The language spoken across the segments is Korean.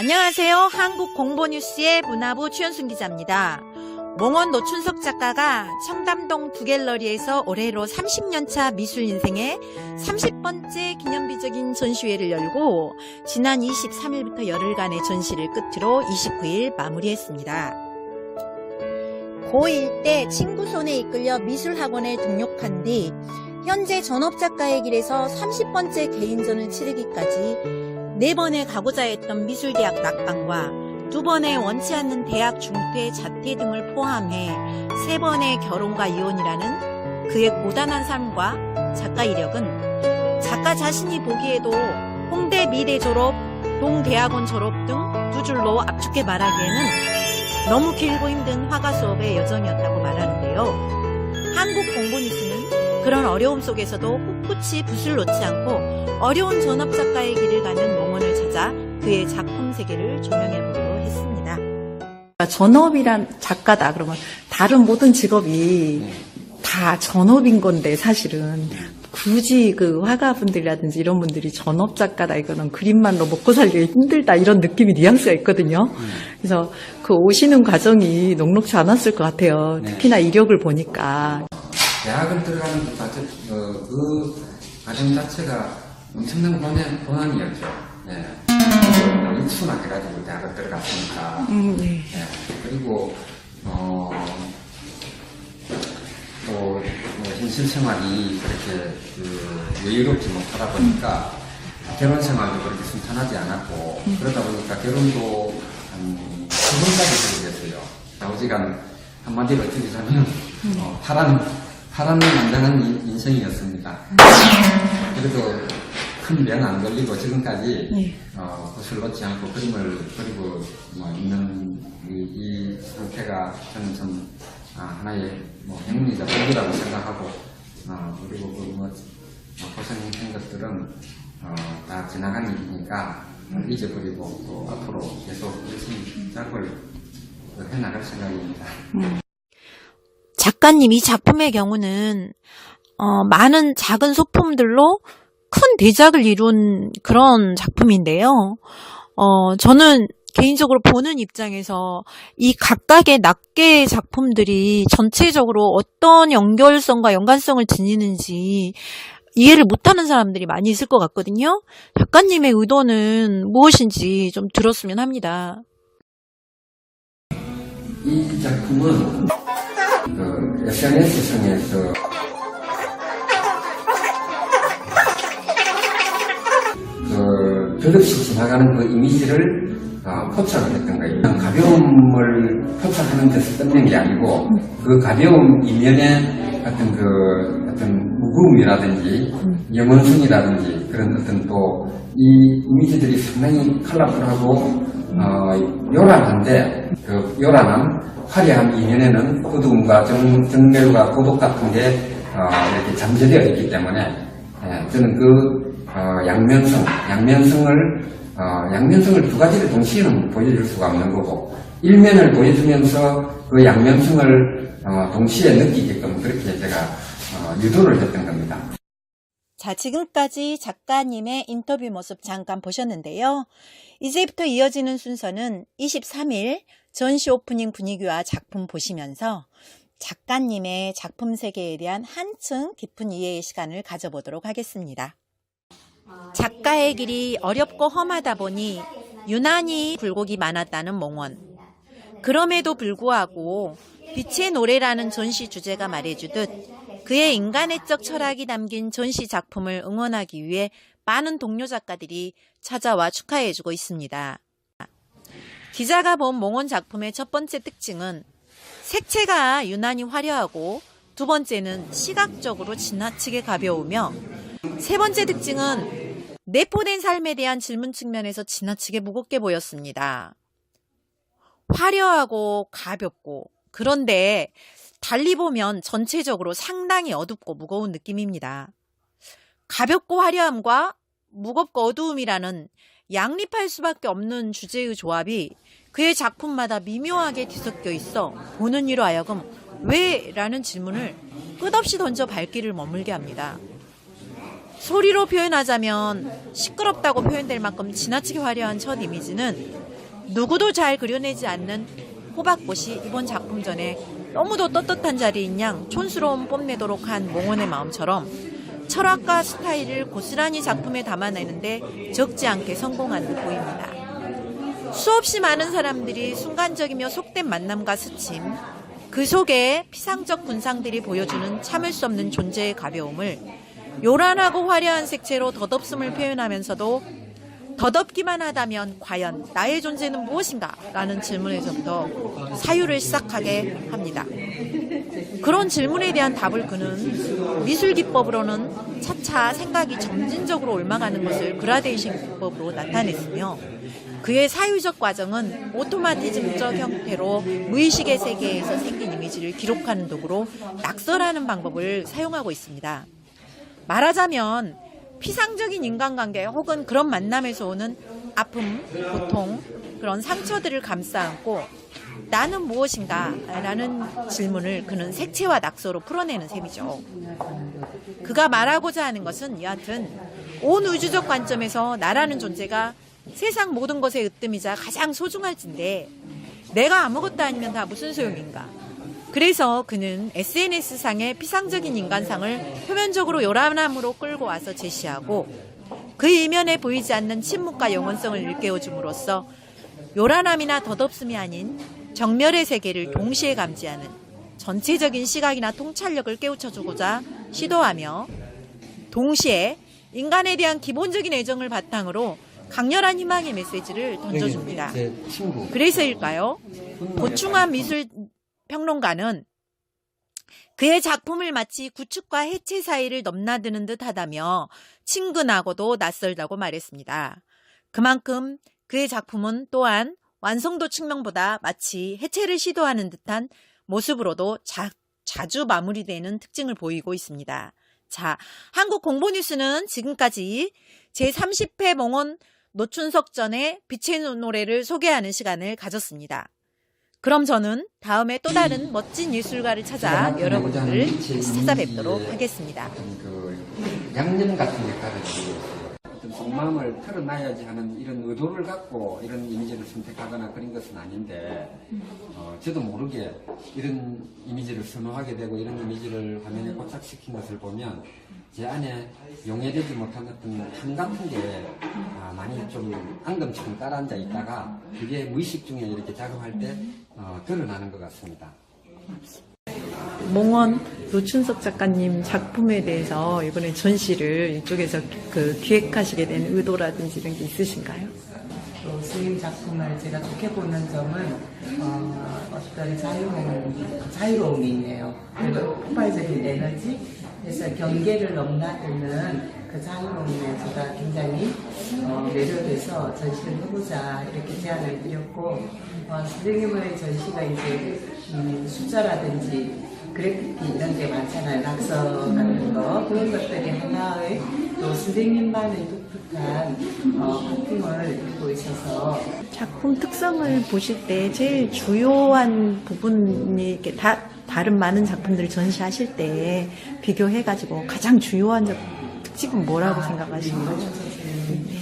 안녕하세요. 한국공보뉴스의 문화부 최현순 기자입니다. 몽원 노춘석 작가가 청담동 두갤러리에서 올해로 30년차 미술 인생의 30번째 기념비적인 전시회를 열고 지난 23일부터 열흘간의 전시를 끝으로 29일 마무리했습니다. 고1 때 친구 손에 이끌려 미술학원에 등록한 뒤 현재 전업작가의 길에서 30번째 개인전을 치르기까지 4번에 가고자 했던 미술대학 낙방과 2번의 원치 않는 대학 중퇴 자퇴 등을 포함해 3번의 결혼과 이혼이라는 그의 고단한 삶과 작가 이력은 작가 자신이 보기에도 홍대 미대 졸업, 동대학원 졸업 등 2줄로 압축해 말하기에는 너무 길고 힘든 화가 수업의 여정이었다고 말하는데요. 한국공보뉴스는 그런 어려움 속에서도 꿋꿋이 붓을 놓지 않고 어려운 전업작가의 길을 가는 몽원을 찾아 그의 작품 세계를 조명해보기로 했습니다. 전업이란 작가다 그러면 다른 모든 직업이 다 전업인 건데 사실은 굳이 그 화가분들이라든지 이런 분들이 전업 작가다 이거는 그림만로 먹고 살기 힘들다 이런 느낌이 뉘앙스가 있거든요. 그래서 그 오시는 과정이 녹록지 않았을 것 같아요. 특히나 이력을 보니까. 대학을 들어가는 그 과정 자체가 엄청난 고난이었죠. 네. 육수나 해가지고 대학을 들어갔으니까. 네. 그리고 또 현실 생활이 그렇게 여유롭지 못하다 보니까 결혼 생활도 그렇게 순탄하지 않았고 그러다 보니까 결혼도 한 2번까지 들어갔어요. 좌우지간 한마디로 줄이자면 파란만장한 인생이었습니다. 그래도 큰 명 안 걸리고 지금까지 붓을 놓지 않고 그림을 그리고 있는 이 상태가 저는 좀 하나의 행운이자 복이라고 생각하고 그리고 고생한 것들은 다 지나간 일이니까 잊어버리고 또 앞으로 계속 열심히 작업을 해나갈 생각입니다. 작가님 이 작품의 경우는 많은 작은 소품들로 큰 대작을 이룬 그런 작품인데요. 저는 개인적으로 보는 입장에서 이 각각의 낱개의 작품들이 전체적으로 어떤 연결성과 연관성을 지니는지 이해를 못하는 사람들이 많이 있을 것 같거든요. 작가님의 의도는 무엇인지 좀 들었으면 합니다. 이 작품은 SNS상에서 더없이 지나가는 그 이미지를 포착을 했던 거예요. 가벼움을 포착하는 데서 끝낸 게 아니고 그 가벼움 이면에 어떤 무거움이라든지 영혼성이라든지 그런 어떤 또 이 이미지들이 상당히 컬러풀하고 요란한데 그 요란한 화려한 이면에는 어두움과 정멸과 고독 같은 게 이렇게 잠재되어 있기 때문에 저는 그 양면성을 두 가지를 동시에는 보여줄 수가 없는 거고 일면을 보여주면서 그 양면성을 동시에 느끼게끔 그렇게 제가 유도를 했던 겁니다. 자, 지금까지 작가님의 인터뷰 모습 잠깐 보셨는데요. 이제부터 이어지는 순서는 23일 전시 오프닝 분위기와 작품 보시면서 작가님의 작품 세계에 대한 한층 깊은 이해의 시간을 가져보도록 하겠습니다. 작가의 길이 어렵고 험하다 보니 유난히 굴곡이 많았다는 몽원. 그럼에도 불구하고 빛의 노래라는 전시 주제가 말해주듯 그의 인간애적 철학이 담긴 전시 작품을 응원하기 위해 많은 동료 작가들이 찾아와 축하해주고 있습니다. 기자가 본 몽원 작품의 첫 번째 특징은 색채가 유난히 화려하고 두 번째는 시각적으로 지나치게 가벼우며 세 번째 특징은 내포된 삶에 대한 질문 측면에서 지나치게 무겁게 보였습니다. 화려하고 가볍고 그런데 달리 보면 전체적으로 상당히 어둡고 무거운 느낌입니다. 가볍고 화려함과 무겁고 어두움이라는 양립할 수밖에 없는 주제의 조합이 그의 작품마다 미묘하게 뒤섞여 있어 보는 이로 하여금 왜? 라는 질문을 끝없이 던져 발길을 머물게 합니다. 소리로 표현하자면 시끄럽다고 표현될 만큼 지나치게 화려한 첫 이미지는 누구도 잘 그려내지 않는 호박꽃이 이번 작품 전에 너무도 떳떳한 자리인 양 촌스러움 뽐내도록 한 몽원의 마음처럼 철학과 스타일을 고스란히 작품에 담아내는데 적지 않게 성공한 듯 보입니다. 수없이 많은 사람들이 순간적이며 속된 만남과 스침, 그 속에 피상적 군상들이 보여주는 참을 수 없는 존재의 가벼움을 요란하고 화려한 색채로 덧없음을 표현하면서도 덧없기만 하다면 과연 나의 존재는 무엇인가? 라는 질문에서부터 사유를 시작하게 합니다. 그런 질문에 대한 답을 그는 미술 기법으로는 차차 생각이 점진적으로 옮아가는 것을 그라데이션 기법으로 나타냈으며 그의 사유적 과정은 오토마티즘적 형태로 무의식의 세계에서 생긴 이미지를 기록하는 도구로 낙서라는 방법을 사용하고 있습니다. 말하자면 피상적인 인간관계 혹은 그런 만남에서 오는 아픔, 고통, 그런 상처들을 감싸 안고 나는 무엇인가? 라는 질문을 그는 색채와 낙서로 풀어내는 셈이죠. 그가 말하고자 하는 것은 여하튼 온 우주적 관점에서 나라는 존재가 세상 모든 것의 으뜸이자 가장 소중할진데 내가 아무것도 아니면 다 무슨 소용인가? 그래서 그는 SNS상의 피상적인 인간상을 표면적으로 요란함으로 끌고 와서 제시하고 그 이면에 보이지 않는 침묵과 영원성을 일깨워줌으로써 요란함이나 덧없음이 아닌 정멸의 세계를 동시에 감지하는 전체적인 시각이나 통찰력을 깨우쳐주고자 시도하며 동시에 인간에 대한 기본적인 애정을 바탕으로 강렬한 희망의 메시지를 던져줍니다. 제 친구. 그래서일까요? 고충한 미술 평론가는 그의 작품을 마치 구축과 해체 사이를 넘나드는 듯 하다며 친근하고도 낯설다고 말했습니다. 그만큼 그의 작품은 또한 완성도 측면보다 마치 해체를 시도하는 듯한 모습으로도 자주 마무리되는 특징을 보이고 있습니다. 자, 한국공보뉴스는 지금까지 제30회 몽원 노춘석전의 빛의 노래를 소개하는 시간을 가졌습니다. 그럼 저는 다음에 또 다른 멋진 예술가를 찾아 여러분들을 다시 찾아뵙도록 하겠습니다. 그 양념 같은 역할을 하고 어떤 속마음을 털어놔야지 하는 이런 의도를 갖고 이런 이미지를 선택하거나 그런 것은 아닌데 저도 모르게 이런 이미지를 선호하게 되고 이런 이미지를 화면에 고착시킨 것을 보면 제 안에 용해되지 못한 어떤 함 같은 게 많이 좀 앙금처럼 따라앉아 있다가 그게 무의식 중에 이렇게 작업할 때 드러나는 것 같습니다. 몽원 노춘석 작가님 작품에 대해서 이번에 전시를 이쪽에서 그 기획하시게 된 의도라든지 이런 게 있으신가요? 또 스님 작품을 제가 좋게 보는 점은 어떤 자유로움이 있네요. 그리고 폭발적인 에너지, 그래서 경계를 넘나드는 그 자유로움에 제가 굉장히 매료돼서 전시를 해보자 이렇게 제안을 드렸고 선생님의 전시가 이제 숫자라든지 그래피티 이런 게 많잖아요. 낙서 같은 거 그런 것들이 하나의 또 선생님만의 독특한 화풍을 띠고 있어서 작품 특성을 보실 때 제일 주요한 부분이 이렇게 다른 많은 작품들을 전시하실 때 비교해가지고 가장 주요한 특징은 뭐라고 생각하시나요? 선생님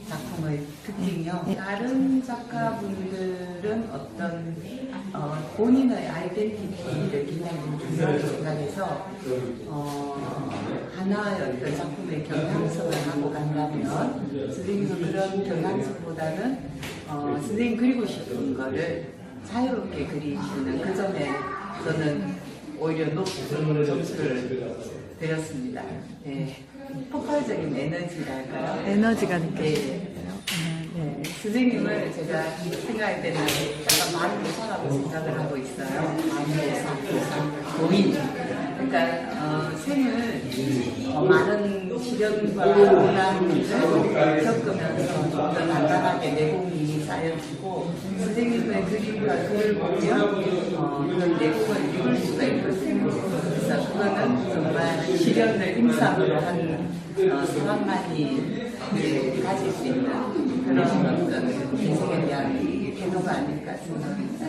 작품의 특징이요. 다른 작가분들은 어떤 본인의 아이덴티티를 굉장히 중요하게 생각해서 하나의 어떤 작품의 경향성을 하고 간다면 선생님은 그런 경향성보다는 선생님 그리고 싶은 거를 자유롭게 그리시는 그 점에 저는 오히려 높은 점수를 드렸습니다. 네. 폭발적인 에너지랄까요? 에너지가 느껴져요. 네. 선생님을 제가 생각할 때는 약간 마른 교사라고 생각을 하고 있어요. 마른 교사, 노인. 그러니까 생을 많은 시련과 고난을 겪으면서 좀 더 단단하게 내공이 쌓여지고 선생님의 그림과 글을 보면 그런 내공을 읽을 수가 있거든요. 그래서 그거는 정말 시련을 임상으로 한 사람만이 가질 수 있는 그런 어떤 인생에 대한 태도가 아닐까 생각합니다.